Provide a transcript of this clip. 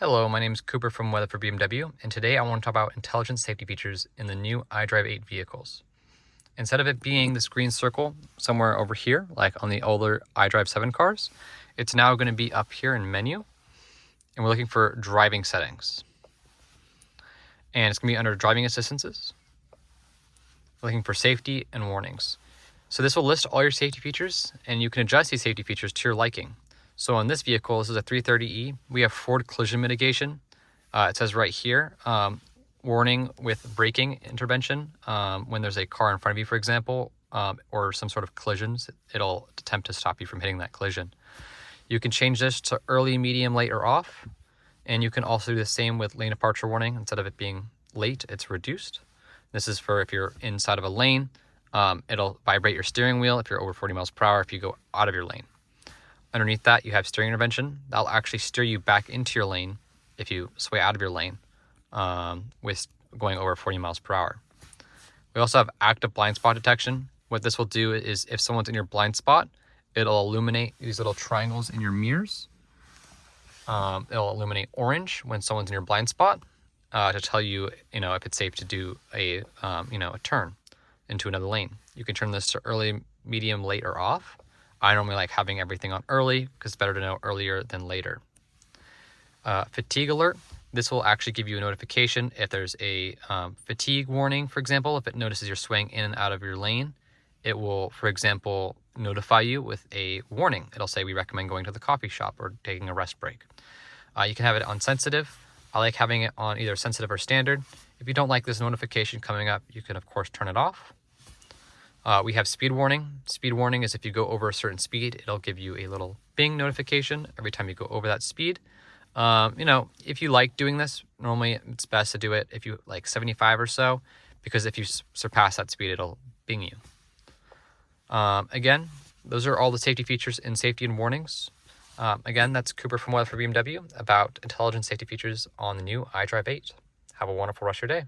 Hello, my name is Cooper from Weather for BMW, and today I want to talk about intelligent safety features in the new iDrive 8 vehicles. Instead of it being this green circle somewhere over here, like on the older iDrive 7 cars, it's now going to be up here in menu, and we're looking for driving settings. And it's going to be under driving assistances. We're looking for safety and warnings. So this will list all your safety features, and you can adjust these safety features to your liking. So on this vehicle, this is a 330e, we have forward collision mitigation. It says right here, warning with braking intervention. When there's a car in front of you, for example, or some sort of collisions, it'll attempt to stop you from hitting that collision. You can change this to early, medium, late, or off. And you can also do the same with lane departure warning. Instead of it being late, it's reduced. This is for if you're inside of a lane. It'll vibrate your steering wheel if you're over 40 miles per hour if you go out of your lane. Underneath that, you have steering intervention. That'll actually steer you back into your lane if you sway out of your lane with going over 40 miles per hour. We also have active blind spot detection. What this will do is if someone's in your blind spot, it'll illuminate these little triangles in your mirrors. It'll illuminate orange when someone's in your blind spot to tell you, if it's safe to do a turn into another lane. You can turn this to early, medium, late, or off. I normally like having everything on early because it's better to know earlier than later. Fatigue alert. This will actually give you a notification if there's a fatigue warning, for example. If it notices you're swaying in and out of your lane, it will, for example, notify you with a warning. It'll say we recommend going to the coffee shop or taking a rest break. You can have it on sensitive. I like having it on either sensitive or standard. If you don't like this notification coming up, you can, of course, turn it off. We have speed warning. Speed warning is if you go over a certain speed, it'll give you a little bing notification every time you go over that speed. If you like doing this, normally it's best to do it if you like 75 or so, because if you surpass that speed, it'll bing you. Again, those are all the safety features in safety and warnings. Again, that's Cooper from Weather for BMW about intelligent safety features on the new iDrive 8. Have a wonderful rest of your day.